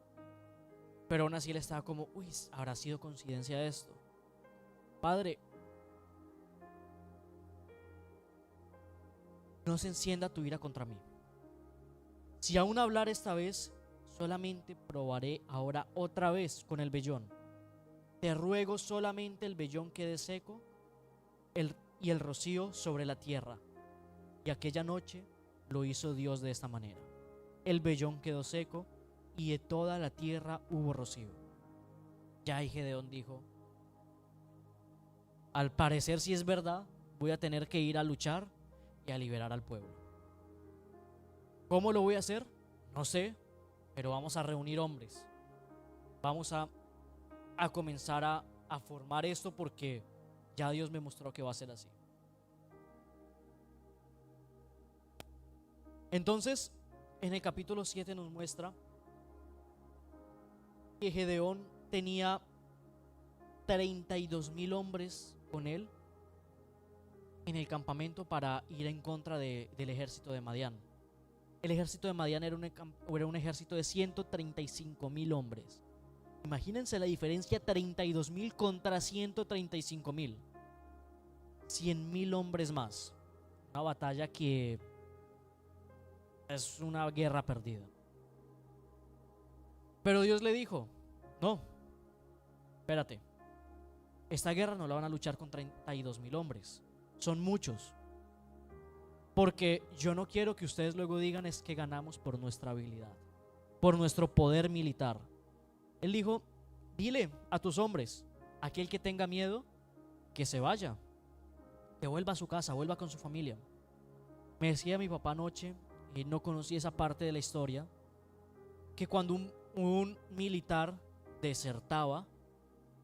pero aún así él estaba como, uy, ¿habrá sido coincidencia esto? Padre, no se encienda tu ira contra mí. Si aún hablar esta vez, solamente probaré ahora otra vez con el vellón. Te ruego solamente el vellón quede seco y el rocío sobre la tierra. Y aquella noche lo hizo Dios de esta manera. El vellón quedó seco y de toda la tierra hubo rocío. Ya y Gedeón dijo, al parecer si es verdad, voy a tener que ir a luchar y a liberar al pueblo. ¿Cómo lo voy a hacer? No sé, pero vamos a reunir hombres. Vamos a comenzar a formar esto porque ya Dios me mostró que va a ser así. Entonces, en el capítulo 7 nos muestra que Gedeón tenía 32,000 hombres con él en el campamento para ir en contra del ejército de Madián. El ejército de Madián era un ejército de 135,000 hombres. Imagínense la diferencia, 32,000 contra 135,000. 100,000 hombres más. Una batalla que es una guerra perdida. Pero Dios le dijo, no, espérate, esta guerra no la van a luchar con 32,000 hombres, son muchos, porque yo no quiero que ustedes luego digan es que ganamos por nuestra habilidad, por nuestro poder militar. Él dijo, dile a tus hombres, aquel que tenga miedo, que se vaya, que vuelva a su casa, vuelva con su familia. Me decía mi papá anoche, y no conocí esa parte de la historia, que cuando un militar desertaba,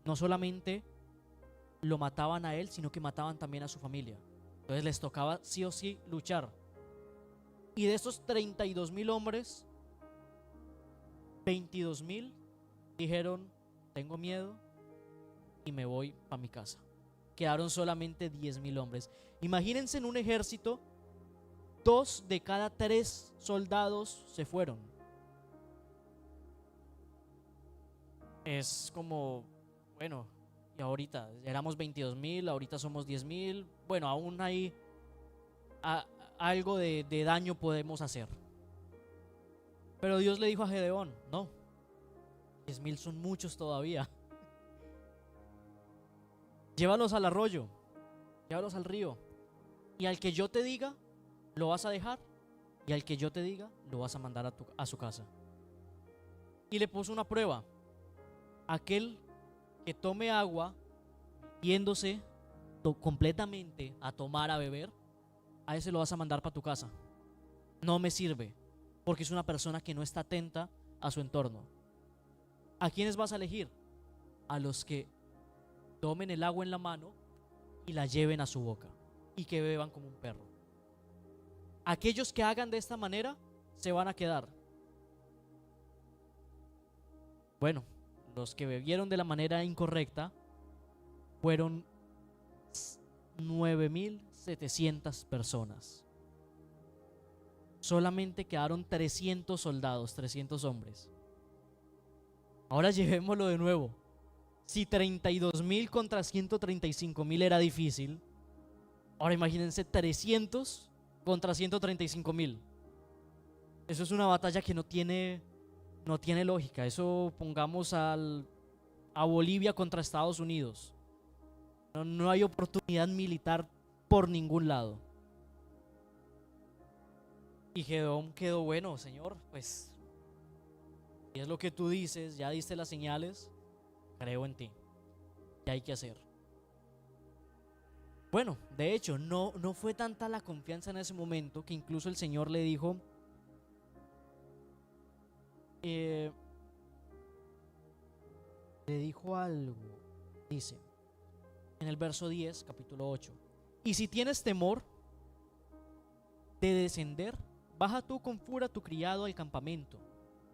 no solamente lo mataban a él, sino que mataban también a su familia. Entonces les tocaba sí o sí luchar. Y de esos 32,000 hombres, 22,000 dijeron, tengo miedo y me voy a mi casa. Quedaron solamente 10,000 hombres. Imagínense en un ejército, 2 de cada 3 soldados se fueron. Es como, bueno, y ahorita éramos 22,000, ahorita somos 10,000. Bueno, aún hay algo de daño podemos hacer. Pero Dios le dijo a Gedeón, no, 10,000 son muchos todavía. Llévalos al arroyo, llévalos al río, y al que yo te diga, lo vas a dejar, y al que yo te diga, lo vas a mandar a su casa. Y le puso una prueba. Aquel que tome agua, yéndose completamente a tomar, a beber, a ese lo vas a mandar para tu casa. No me sirve, porque es una persona que no está atenta a su entorno. ¿A quiénes vas a elegir? A los que tomen el agua en la mano y la lleven a su boca y que beban como un perro. Aquellos que hagan de esta manera se van a quedar. Bueno, los que bebieron de la manera incorrecta fueron 9,700 personas. Solamente quedaron 300 soldados, 300 hombres. Ahora llevémoslo de nuevo. Si 32,000 contra 135,000 era difícil, ahora imagínense 300 contra 135,000. Eso es una batalla que no tiene lógica. Eso pongamos a Bolivia contra Estados Unidos. No hay oportunidad militar por ningún lado. Y Gedeón quedó, bueno, Señor, pues si es lo que tú dices, ya diste las señales, creo en ti. ¿Qué hay que hacer? Bueno, de hecho, no fue tanta la confianza en ese momento que incluso el Señor le dijo, le dijo algo. Dice en el verso 10, capítulo 8, y si tienes temor de descender, baja tú con furia a tu criado al campamento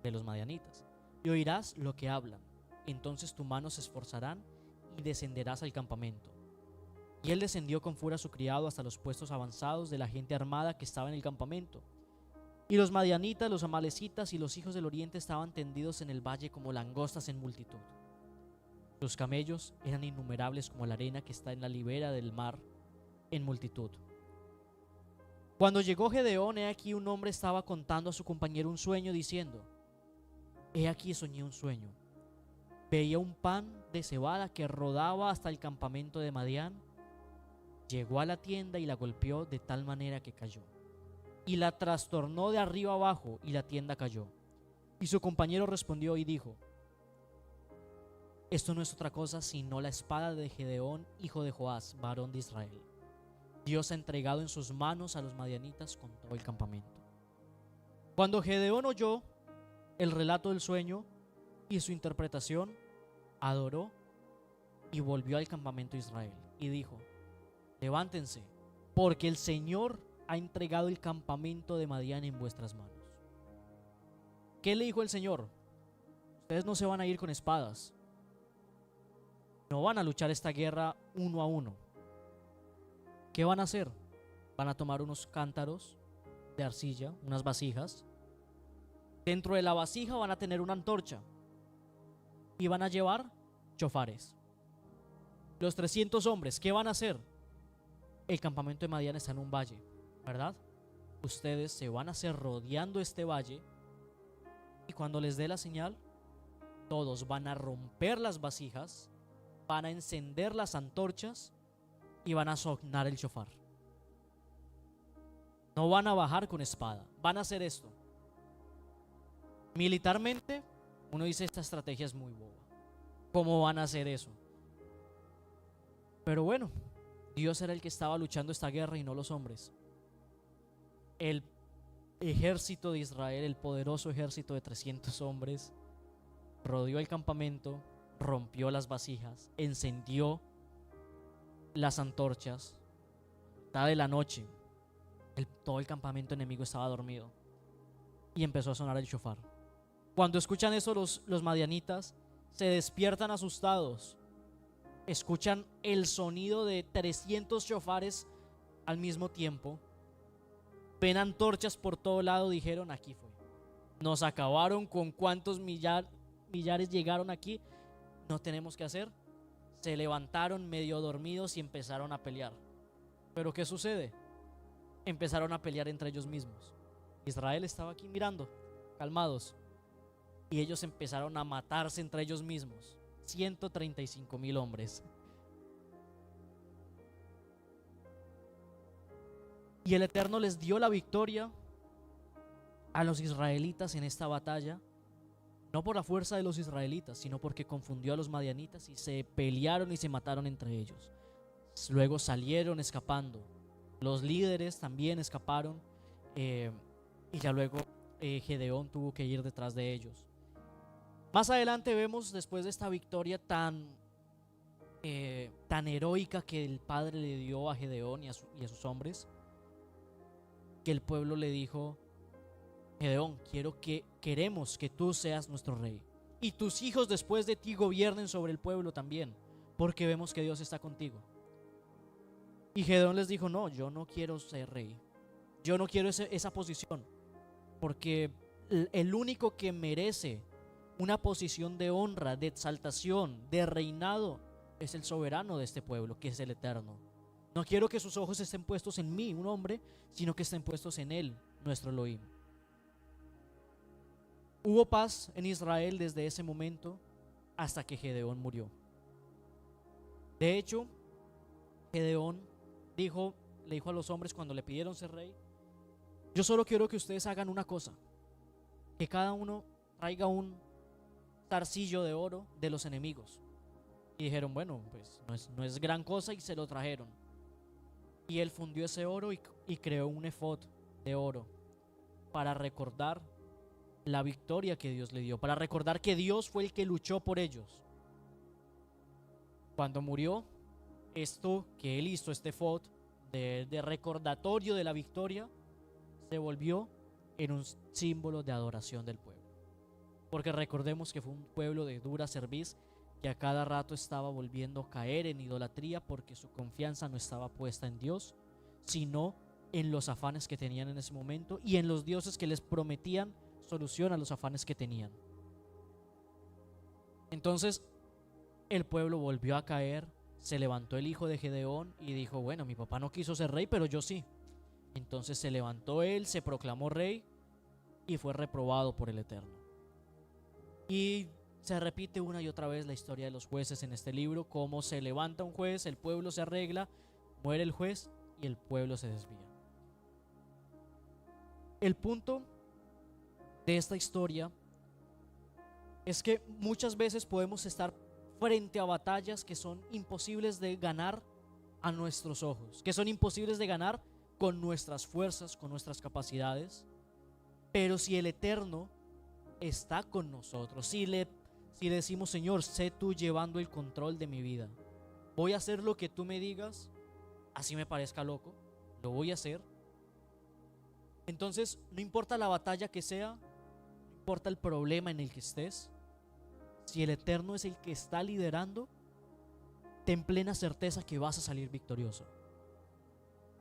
de los madianitas y oirás lo que hablan. Entonces tus manos se esforzarán y descenderás al campamento. Y él descendió con furia a su criado hasta los puestos avanzados de la gente armada que estaba en el campamento. Y los madianitas, los amalecitas y los hijos del oriente estaban tendidos en el valle como langostas en multitud. Sus camellos eran innumerables como la arena que está en la ribera del mar en multitud. Cuando llegó Gedeón, he aquí un hombre estaba contando a su compañero un sueño, diciendo: he aquí soñé un sueño. Veía un pan de cebada que rodaba hasta el campamento de Madián. Llegó a la tienda y la golpeó de tal manera que cayó, y la trastornó de arriba abajo, y la tienda cayó. Y su compañero respondió y dijo: esto no es otra cosa sino la espada de Gedeón, hijo de Joás, varón de Israel. Dios ha entregado en sus manos a los madianitas con todo el campamento. Cuando Gedeón oyó el relato del sueño y su interpretación, adoró y volvió al campamento de Israel y dijo: levántense, porque el Señor ha entregado el campamento de Madián en vuestras manos. ¿Qué le dijo el Señor? Ustedes no se van a ir con espadas, no van a luchar esta guerra uno a uno. ¿Qué van a hacer? Van a tomar unos cántaros de arcilla, unas vasijas. Dentro de la vasija van a tener una antorcha y van a llevar chofares. Los 300 hombres, ¿qué van a hacer? El campamento de Madián está en un valle, ¿verdad? Ustedes se van a hacer rodeando este valle, y cuando les dé la señal, todos van a romper las vasijas, van a encender las antorchas y van a sonar el chofar. No van a bajar con espada, van a hacer esto. Militarmente, uno dice: esta estrategia es muy boba. ¿Cómo van a hacer eso? Pero bueno, Dios era el que estaba luchando esta guerra y no los hombres. El ejército de Israel, el poderoso ejército de 300 hombres, rodeó el campamento, rompió las vasijas, encendió las antorchas. Mitad de la noche, todo el campamento enemigo estaba dormido y empezó a sonar el shofar. Cuando escuchan eso, los madianitas se despiertan asustados. Escuchan el sonido de 300 shofares al mismo tiempo. Ven antorchas por todo lado. Dijeron: aquí fue. Nos acabaron con cuántos millares llegaron aquí. No tenemos que hacer. Se levantaron medio dormidos y empezaron a pelear. Pero ¿qué sucede? Empezaron a pelear entre ellos mismos. Israel estaba aquí mirando, calmados, y ellos empezaron a matarse entre ellos mismos. 135,000 hombres. Y el Eterno les dio la victoria a los israelitas en esta batalla, no por la fuerza de los israelitas, sino porque confundió a los madianitas y se pelearon y se mataron entre ellos. Luego salieron escapando. Los líderes también escaparon, y ya luego Gedeón tuvo que ir detrás de ellos. Más adelante vemos, después de esta victoria tan heroica que el Padre le dio a Gedeón y a sus hombres, que el pueblo le dijo: Gedeón, queremos que tú seas nuestro rey, y tus hijos después de ti gobiernen sobre el pueblo también, porque vemos que Dios está contigo. Y Gedeón les dijo: no, yo no quiero ser rey, yo no quiero esa posición, porque el único que merece una posición de honra, de exaltación, de reinado, es el soberano de este pueblo, que es el Eterno. No quiero que sus ojos estén puestos en mí, un hombre, sino que estén puestos en Él, nuestro Elohim. Hubo paz en Israel desde ese momento hasta que Gedeón murió. De hecho, Gedeón le dijo a los hombres cuando le pidieron ser rey: yo solo quiero que ustedes hagan una cosa, que cada uno traiga un zarcillo de oro de los enemigos. Y dijeron: bueno, pues no es gran cosa, y se lo trajeron. Y él fundió ese oro y creó un efod de oro para recordar la victoria que Dios le dio, para recordar que Dios fue el que luchó por ellos. Cuando murió, esto que él hizo, este efod de recordatorio de la victoria, se volvió en un símbolo de adoración del pueblo. Porque recordemos que fue un pueblo de dura cerviz, que a cada rato estaba volviendo a caer en idolatría porque su confianza no estaba puesta en Dios, sino en los afanes que tenían en ese momento y en los dioses que les prometían solución a los afanes que tenían. Entonces el pueblo volvió a caer, se levantó el hijo de Gedeón y dijo, bueno, mi papá no quiso ser rey, pero yo sí. Entonces se levantó él, se proclamó rey y fue reprobado por el Eterno. Y se repite una y otra vez la historia de los jueces en este libro, cómo se levanta un juez, el pueblo se arregla, muere el juez y el pueblo se desvía. El punto de esta historia es que muchas veces podemos estar frente a batallas que son imposibles de ganar a nuestros ojos, que son imposibles de ganar con nuestras fuerzas, con nuestras capacidades. Pero si el Eterno está con nosotros, si decimos, Señor, sé tú llevando el control de mi vida, voy a hacer lo que tú me digas, así me parezca loco, lo voy a hacer. Entonces, no importa la batalla que sea, no importa el problema en el que estés, si el Eterno es el que está liderando, ten plena certeza que vas a salir victorioso.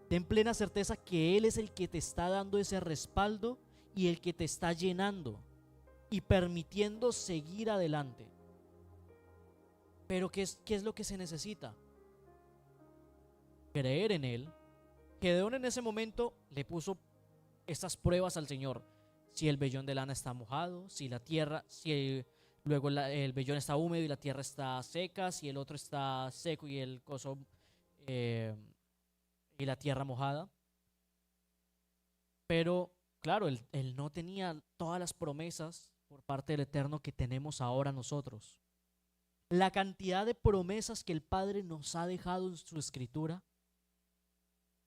Ten plena certeza que Él es el que te está dando ese respaldo y el que te está llenando y permitiendo seguir adelante. Pero ¿qué es lo que se necesita? Creer en Él. Gedeón en ese momento le puso estas pruebas al Señor. Si el vellón de lana está mojado, si la tierra, luego el vellón está húmedo y la tierra está seca, si el otro está seco y el coso y la tierra mojada. Pero claro, él no tenía todas las promesas por parte del Eterno que tenemos ahora nosotros. La cantidad de promesas que el Padre nos ha dejado en su escritura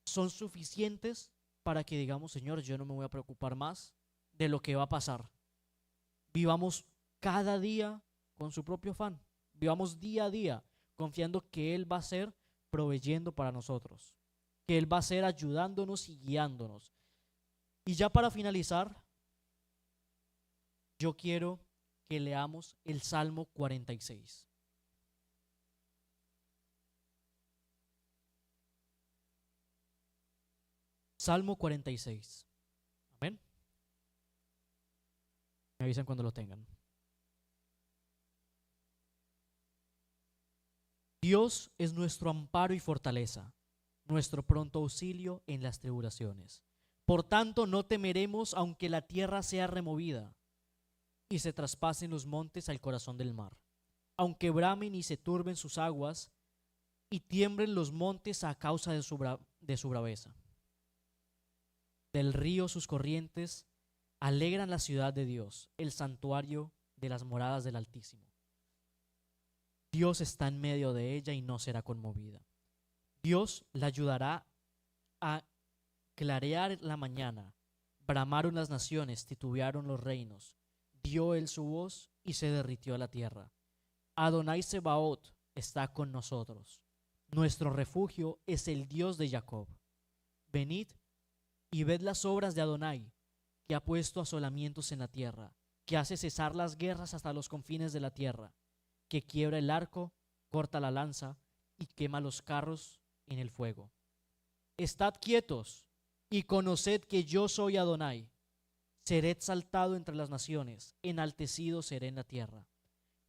son suficientes para que digamos, Señor, yo no me voy a preocupar más de lo que va a pasar. Vivamos cada día con su propio afán. Vivamos día a día confiando que Él va a ser proveyendo para nosotros, que Él va a ser ayudándonos y guiándonos. Y ya para finalizar, yo quiero que leamos el Salmo 46. Salmo 46. Amén. Me avisan cuando lo tengan. Dios es nuestro amparo y fortaleza, nuestro pronto auxilio en las tribulaciones. Por tanto, no temeremos aunque la tierra sea removida y se traspasen los montes al corazón del mar, aunque bramen y se turben sus aguas y tiemblen los montes a causa de su braveza. Del río sus corrientes alegran la ciudad de Dios, el santuario de las moradas del Altísimo. Dios está en medio de ella y no será conmovida. Dios la ayudará a clarear la mañana. Bramaron las naciones, titubearon los reinos. Dio él su voz y se derritió la tierra. Adonai Sebaot está con nosotros. Nuestro refugio es el Dios de Jacob. Venid y ved las obras de Adonai, que ha puesto asolamientos en la tierra, que hace cesar las guerras hasta los confines de la tierra, que quiebra el arco, corta la lanza y quema los carros en el fuego. Estad quietos y conoced que yo soy Adonai. Seré exaltado entre las naciones, enaltecido seré en la tierra.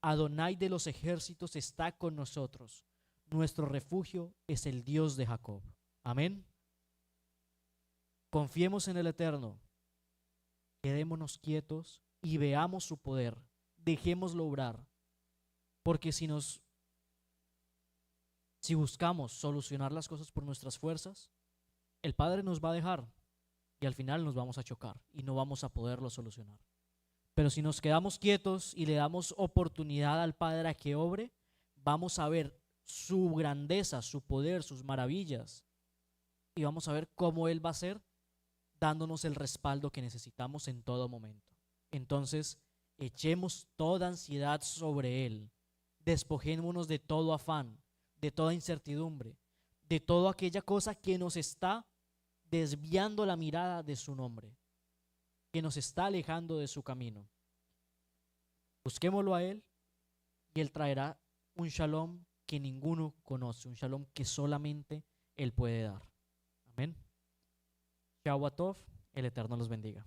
Adonai de los ejércitos está con nosotros. Nuestro refugio es el Dios de Jacob. Amén. Confiemos en el Eterno. Quedémonos quietos y veamos su poder. Dejémoslo obrar. Porque si buscamos solucionar las cosas por nuestras fuerzas, el Padre nos va a dejar y al final nos vamos a chocar y no vamos a poderlo solucionar. Pero si nos quedamos quietos y le damos oportunidad al Padre a que obre, vamos a ver su grandeza, su poder, sus maravillas y vamos a ver cómo Él va a ser dándonos el respaldo que necesitamos en todo momento. Entonces, echemos toda ansiedad sobre Él. Despojémonos de todo afán, de toda incertidumbre, de toda aquella cosa que nos está desviando la mirada de su nombre, que nos está alejando de su camino. Busquémoslo a Él y Él traerá un shalom que ninguno conoce, un shalom que solamente Él puede dar. Amén. Shabbat Tov, el Eterno los bendiga.